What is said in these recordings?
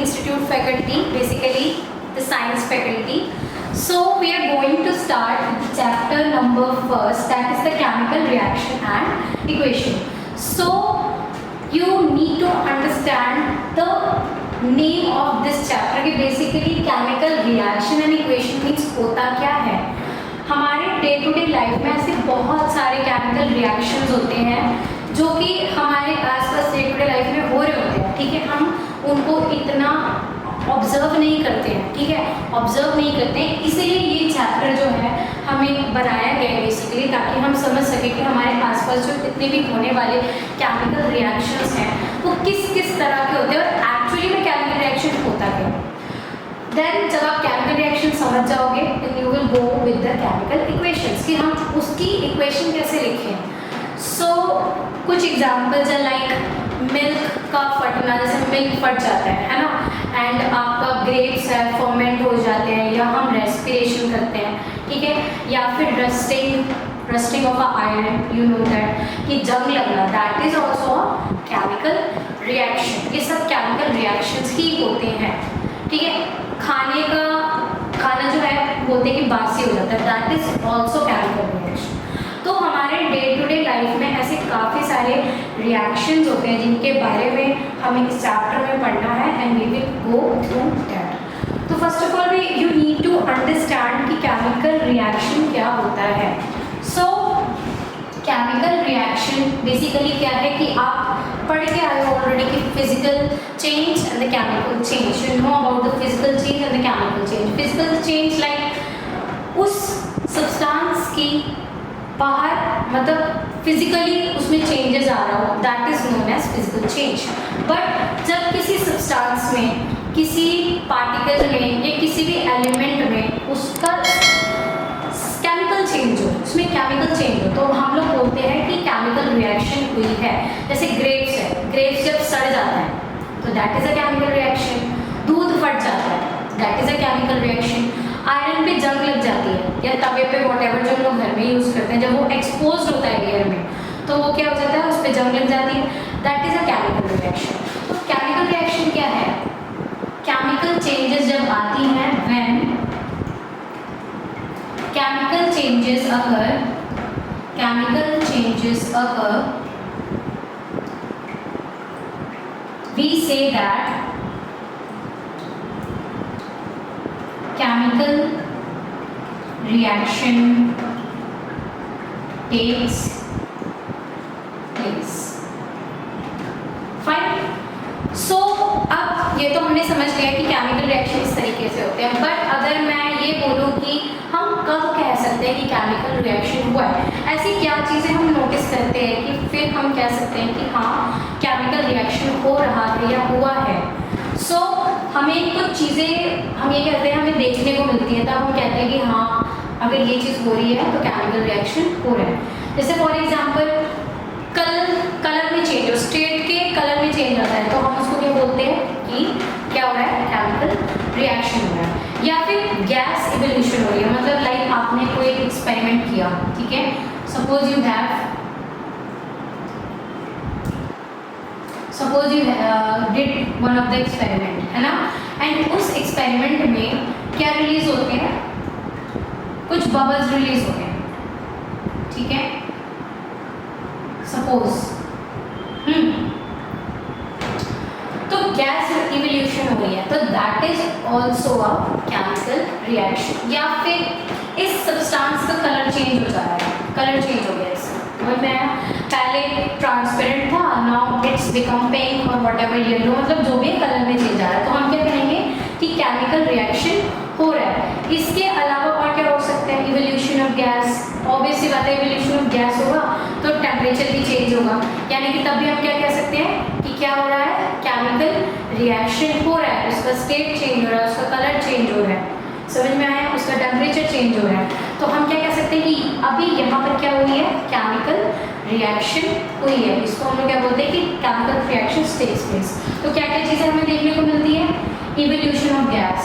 Institute faculty, basically the science faculty. So we are going to start with chapter number first, that is the chemical reaction and equation. So you need to understand the name of this chapter कि basically chemical reaction and equation means होता क्या है. हमारे day to day life में ऐसे बहुत सारे chemical reactions होते हैं जो कि हमारे आसपास डे टू डे लाइफ में हो रहे होते हैं. ठीक है, हम उनको इतना ऑब्जर्व नहीं करते हैं. ठीक है, ऑब्जर्व नहीं करते हैं, इसीलिए ये चैप्टर जो है हमें बनाया गया है बेसिकली ताकि हम समझ सकें कि हमारे आसपास जो इतने भी होने वाले केमिकल रिएक्शंस हैं वो किस किस तरह के होते हैं और एक्चुअली में केमिकल रिएक्शन होता क्या है. देन जब आप केमिकल रिएक्शन समझ जाओगे then you will go with the chemical equations कि हम उसकी इक्वेशन कैसे लिखें. सो कुछ एग्जांपल्स है लाइक मिल्क का फटना, जैसे मिल्क फट जाता है ना, एंड आपका ग्रेप्स है फर्मेंट हो जाते हैं या हम रेस्पिरेशन करते हैं. ठीक है, या फिर rusting of a iron, you know that कि जंग लगना, that is also a chemical reaction. ये सब केमिकल रिएक्शंस ही होते हैं. ठीक है, खाना जो है बोलते हैं कि बासी हो जाता है, that is also chemical reaction. तो हमारे डे टू डे लाइफ में ऐसे काफ़ी सारे रिएक्शंस होते हैं जिनके बारे में हमें इस चैप्टर में पढ़ना है and we will go through that. तो first of all you need to understand कि केमिकल रिएक्शन क्या होता है. सो केमिकल रिएक्शन बेसिकली क्या है कि आप पढ़ के आए हो ऑलरेडी कि physical change and the chemical change. You know about the physical change and the chemical change. Physical change like उस सब्सटेंस की बाहर मतलब फिजिकली उसमें चेंजेस आ रहा हो, that is known as physical change. But जब किसी सब्सटेंस में, किसी पार्टिकल में या किसी भी एलिमेंट में उसका केमिकल चेंज हो, उसमें केमिकल चेंज हो, तो हम लोग बोलते हैं कि केमिकल रिएक्शन हुई है. जैसे ग्रेप्स है, ग्रेप्स जब सड़ जाता है तो that is a chemical reaction. दूध फट जाता है, that is a chemical reaction. Iron पे जंग लग जाती है या तवे पे वॉटेवर जो लोग घर में यूज़ करते हैं, जब वो एक्सपोज होता है एयर में तो वो क्या हो जाता है, उस पर जंग लग जाती है, that is a chemical reaction. तो केमिकल रिएक्शन क्या है? केमिकल चेंजेस जब आती हैं when chemical changes occur, we say that chemical reaction takes place. Fine. So अब ये तो हमने समझ लिया कि केमिकल रिएक्शन इस तरीके से होते हैं. बट अगर मैं ये बोलूँ कि हम कब कह सकते हैं कि केमिकल रिएक्शन हुआ है, ऐसी क्या चीज़ें हम नोटिस करते हैं कि फिर हम कह सकते हैं कि हाँ केमिकल रिएक्शन हो रहा है या हुआ है. सो हमें कुछ चीज़ें हम ये कहते हैं हमें देखने को मिलती है, तब हम कहते हैं कि हाँ अगर ये चीज़ हो रही है तो केमिकल रिएक्शन हो रहा है. जैसे फॉर एग्जाम्पल कलर में चेंज हो, स्टेट के कलर में चेंज आता है तो हम उसको क्या बोलते हैं कि क्या हो रहा है, केमिकल रिएक्शन हो रहा है. या फिर गैस इवोल्यूशन हो रही है, मतलब लाइक आपने कोई एक्सपेरिमेंट किया. ठीक है, suppose you did one of the experiment, है ना, एंड उस एक्सपेरिमेंट में क्या रिलीज होते हैं, कुछ बबल्स रिलीज होते हैं. ठीक है, सपोज तो गैस इवोल्यूशन हो रही है तो that is also a chemical reaction. या फिर इस सब्सटेंस का कलर चेंज हो जा रहा है, कलर चेंज हो गया इसका, और मैं पहले ट्रांसपेरेंट था, नाउ इट्स बिकम पिंक और व्हाटएवर येलो, मतलब जो भी कलर में चेंज आ रहा है तो हम क्या कहेंगे कि केमिकल रिएक्शन हो रहा है. इसके अलावा और क्या हो सकता है, इवोल्यूशन ऑफ गैस. ऑब्वियसली बात है, इवोल्यूशन ऑफ गैस होगा तो टेम्परेचर भी चेंज होगा, यानी कि तब भी हम क्या कह सकते हैं कि क्या हो रहा है, केमिकल रिएक्शन हो रहा है. उसका स्टेट चेंज हो रहा है, उसका कलर चेंज हो रहा है, समझ में आया, उसका टेम्परेचर चेंज हो रहा है. तो हम क्या कह सकते हैं कि अभी यहाँ पर क्या हुई है, केमिकल रिएक्शन हुई है. इसको हम लोग क्या बोलते हैं कि केमिकल रिएक्शन टेक्स प्लेस. तो क्या क्या चीज़ें हमें देखने को मिलती है, इवोल्यूशन ऑफ गैस,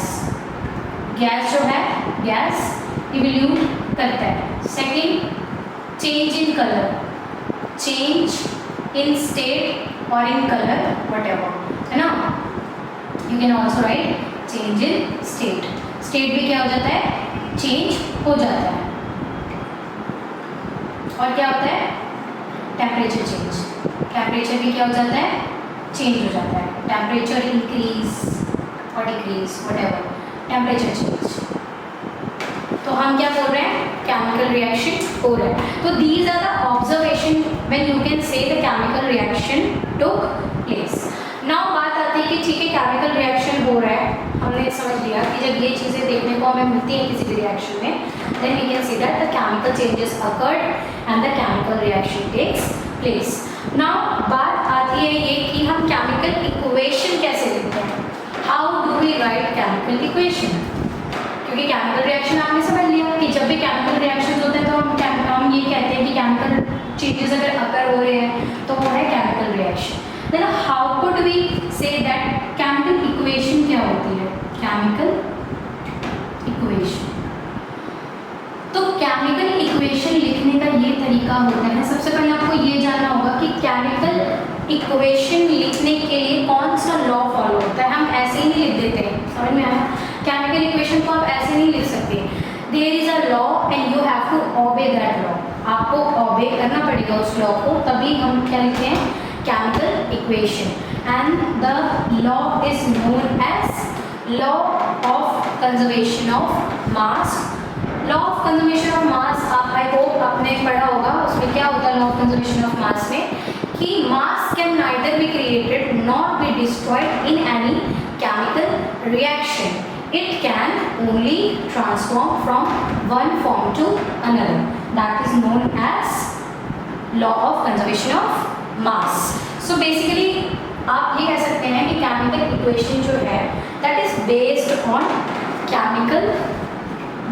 गैस जो है गैस इवोल्यूट करता है. Second, change in colour, change in state और इन कलर वट एवर, है ना. You can also right change in state. State भी क्या हो जाता है, चेंज हो जाता है। और क्या होता है, टेम्परेचर चेंज, टेम्परेचर भी क्या हो जाता है, चेंज हो जाता है। टेम्परेचर इंक्रीज और डिक्रीज व्हाटएवर, टेम्परेचर चेंज। तो हम क्या बोल रहे हैं, केमिकल रिएक्शन हो रहा है। तो these are the observation when you can say the chemical reaction took place. Now बात आती है कि ठीक है केमिकल रिएक्शन हो रहा है, हमने समझ लिया कि जब ये चीज़ें देखने को हमें मिलती हैं किसी भी रिएक्शन में, then we can see that the chemical changes occurred and the chemical reaction takes place. Now बात आती है ये कि हम केमिकल इक्वेशन कैसे लिखते हैं, how do we write chemical equation. क्योंकि केमिकल रिएक्शन आपने समझ लिया कि जब भी केमिकल रिएक्शन होते हैं तो हम ये कहते हैं कि केमिकल चेंजेस अगर अकर हो रहे हैं तो वो है chemical reaction. Then how could we say that chemical equation क्या होती है, केमिकल इक्वेशन। तो केमिकल इक्वेशन लिखने का ये तरीका होता है, सबसे पहले आपको ये जानना होगा कि केमिकल इक्वेशन लिखने के लिए कौन सा लॉ फॉलो होता है। हम ऐसे ही नहीं लिख देते हैं, समझ में आया, केमिकल इक्वेशन को आप ऐसे नहीं लिख सकते। There is a law and you have to obey that law, आपको ओबे करना पड़ेगा उस लॉ को, तभी हम क्या लिखते हैं, chemical equation. And the law is known as law of conservation of mass. Law of conservation of mass आप आई होप आपने पढ़ा होगा, उसमें क्या होता है लॉ ऑफ कंजर्वेशन ऑफ मास में, कि मास can neither be created not be destroyed in any chemical reaction, it can only transform from one form to another, that is known as law of conservation of mass. So basically आप ये कह सकते हैं कि chemical equation जो है that is based on chemical,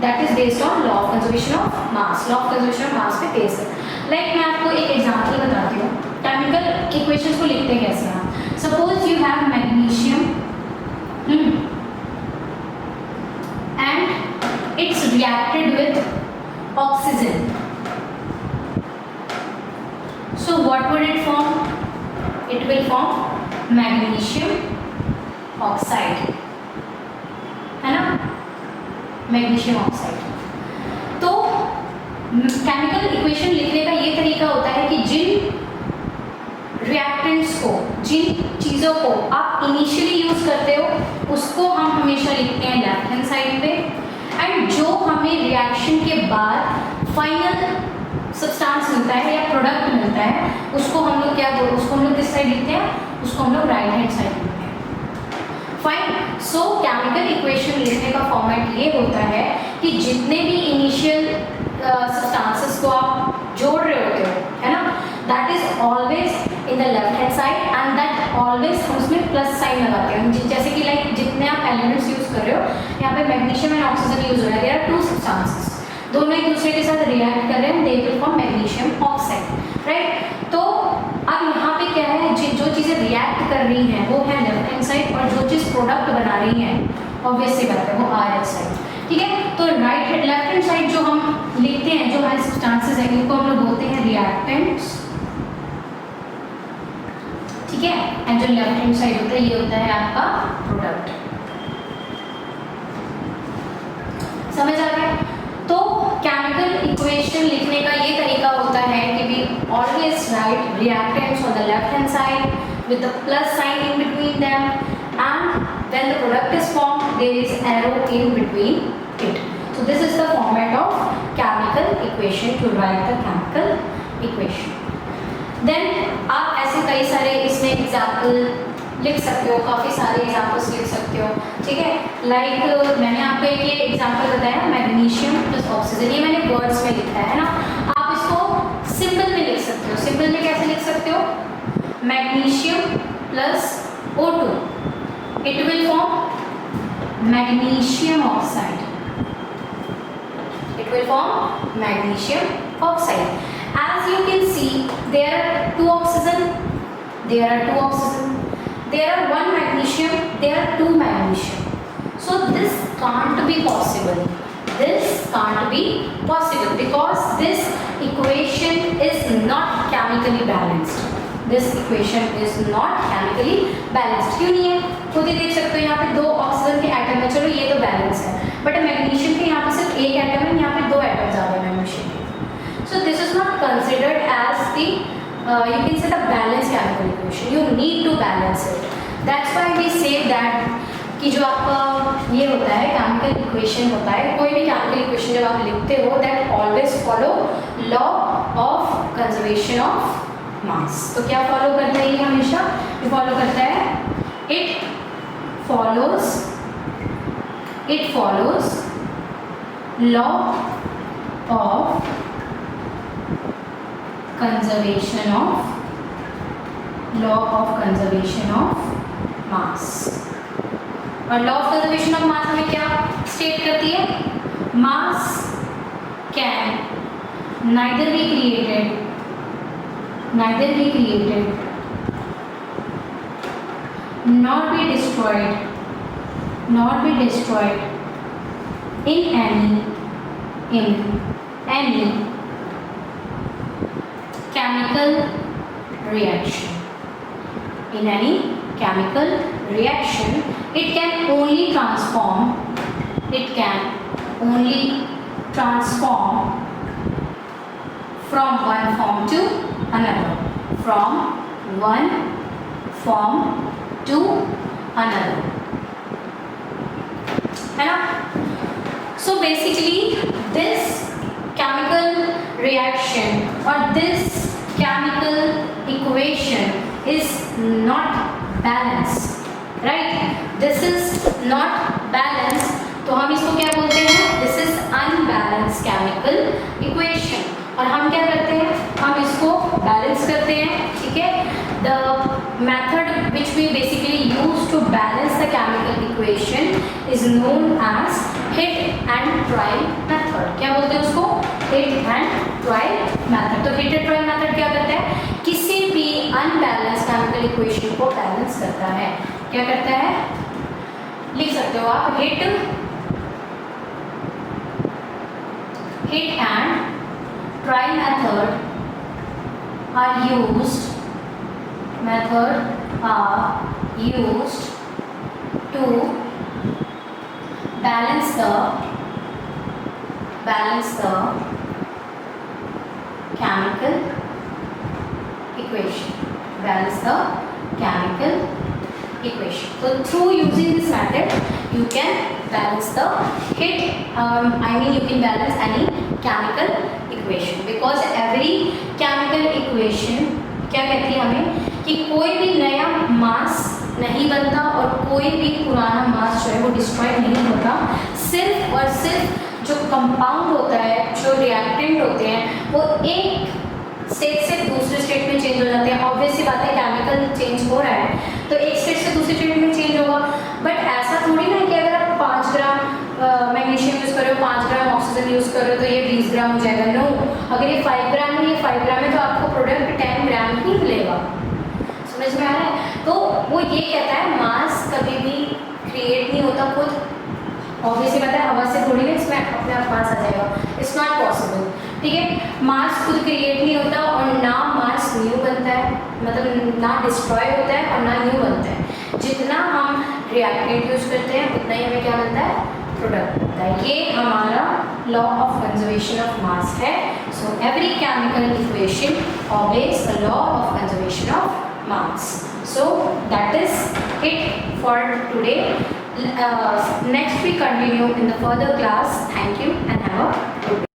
that is based on law of conservation of mass, law of conservation of mass पे based है। Like मैं आपको एक example बताती हूँ, chemical equations को लिखते कैसे हैं। Suppose you have magnesium and it's reacted with oxygen, so what would it form, it will form magnesium oxide, है ना, मैग्नीशियम ऑक्साइड। तो केमिकल इक्वेशन लिखने का ये तरीका होता है कि जिन रिएक्टेंट्स को, जिन चीज़ों को आप इनिशियली यूज़ करते हो उसको हम हमेशा लिखते हैं लेफ्ट हैंड साइड पे, एंड जो हमें रिएक्शन के बाद फाइनल सब्सटेंस मिलता है या प्रोडक्ट मिलता है उसको हम लोग क्या बोलते हैं, उसको हम लोग किस साइड लिखते हैं, उसको हम लोग राइट हैंड साइड लिखते हैं। फाइन। सो केमिकल इक्वेशन लिखने का फॉर्मेट ये होता है कि जितने भी इनिशियल सब्सटेंसेस को आप जोड़ रहे होते हो, है ना, that is always in the left hand side and that always हम उसमें प्लस साइन लगाते हैं। जैसे कि लाइक जितने आप एलिमेंट्स यूज कर रहे हो, यहाँ पे मैग्नीशियम एंड ऑक्सीजन यूज हो रहा है, देयर आर टू सब्सटेंसेस, दोनों एक दूसरे के साथ रिएक्ट कर रहे हैं, they will form magnesium oxide, right. तो अब यहाँ पे क्या है, जो चीज़ें रिएक्ट कर रही हैं वो है लेफ्ट हैंड साइड, और जो चीज़ प्रोडक्ट बना रही है ऑब्वियसली बात है वो आर हैंड साइड, ठीक है। तो right hand left hand side जो हम लिखते हैं, जो हमारे सब्सटेंसेस हैं, इनको हम लोग बोलते हैं रिएक्टेंट्स, ठीक है, एंड जो लेफ्ट हैंड साइड होता है ये होता है आपका प्रोडक्ट। समझ आ गया। तो केमिकल इक्वेशन लिखने का ये तरीका होता है कि we always write reactants on the left hand side with the plus sign in between them, and when the product is formed there is arrow in between it. So this is the format of chemical equation to write the chemical equation. Then आप ऐसे कई सारे इसमें example लिख सकते हो, काफ़ी सारे एग्जाम्पल्स लिख सकते हो, ठीक है। लाइक मैंने आपको एक ये एग्जाम्पल बताया मैग्नीशियम प्लस ऑक्सीजन, ये मैंने वर्ड्स में लिखा है ना, आप इसको सिंबल में लिख सकते हो। सिंबल में कैसे लिख सकते हो, magnesium plus O2, it will form magnesium oxide, it will form magnesium oxide. As you can see, there are two oxygen, there are two oxygen, there are one magnesium, there are two magnesium. So this can't be possible, this can't be possible because this equation is not chemically balanced, this equation is not chemically balanced। क्यों नहीं है, खुद ही देख सकते हो यहाँ पे 2 oxygen के एटम है, चलो ये तो बैलेंस है, बट मैग्नीशियम के यहाँ पे सिर्फ एक एटम है, यहाँ पे 2 एटम्स आ गए मैग्नीशियम के। So this is not considered as the you can say the balanced chemical equation. You need to balance it. That's why we say that कि जो आपका ये होता है केमिकल इक्वेशन होता है, कोई भी केमिकल इक्वेशन जब आप लिखते हो that always follow law of conservation of मास। तो क्या फॉलो करता है ये हमेशा? ये फॉलो करता है it follows law of conservation of mass। और लॉ ऑफ कंजर्वेशन ऑफ मास हमें क्या स्टेट करती है? मास can neither be created nor be destroyed in any chemical reaction. In any chemical reaction, it can only transform from one form to another. है ना? So basically this chemical reaction or this chemical equation is not balanced, right? This is not balanced, तो हम इसको क्या बोलते हैं? This is unbalanced chemical equation। और हम क्या करते हैं? हम इसको बैलेंस करते हैं, ठीक है? The method which we basically use to balance the chemical equation is known as hit and try method। क्या बोलते हैं उसको? hit and try method। तो hit and try method क्या करता है? किसी भी unbalanced chemical equation को बैलेंस करता है। क्या करता है? लिख सकते हो आप hit and try method are used to balance the chemical equation। So through using this method you can balance the you can balance any chemical equation, because every chemical equation क्या कहती है हमें कि कोई भी नया मास नहीं बनता और कोई भी पुराना मास जो है वो डिस्ट्रॉय नहीं होता। सिर्फ और सिर्फ जो कंपाउंड होता है, जो रिएक्टेंट होते हैं, वो एक स्टेट से दूसरे स्टेट में चेंज हो जाते हैं। ऑब्वियस सी बात है, केमिकल चेंज हो रहा है तो एक स्टेट से दूसरे स्टेट में चेंज होगा, बट ऐसा थोड़ी ना कि अगर आप 5 ग्राम मैग्नीशियम यूज़ कर रहे हो, 5 ग्राम ऑक्सीजन यूज़ कर रहे हो तो ये 20 ग्राम हो जाएगा। नो, अगर ये 5 ग्राम है, ये 5 ग्राम है तो आपको प्रोडक्ट 10 ग्राम ही मिलेगा। समझ में आ रहा है? तो वो ये कहता है मास कभी भी क्रिएट नहीं होता खुद। ऑब्वियसली पता है हवा से थोड़ी ना इसमें अपने आप मास आ जाएगा, इट्स नॉट पॉसिबल, ठीक है? मास खुद क्रिएट नहीं होता और ना मास न्यू बनता है, मतलब ना डिस्ट्रॉय होता है और ना न्यू बनता है। जितना हम रिएक्टेंट यूज करते हैं उतना ही हमें क्या बनता है? प्रोडक्ट बनता है। ये हमारा law of conservation of mass है। So every chemical equation obeys the law of conservation of mass। So that is it for today। Next we continue in the further class। Thank you and have a good day।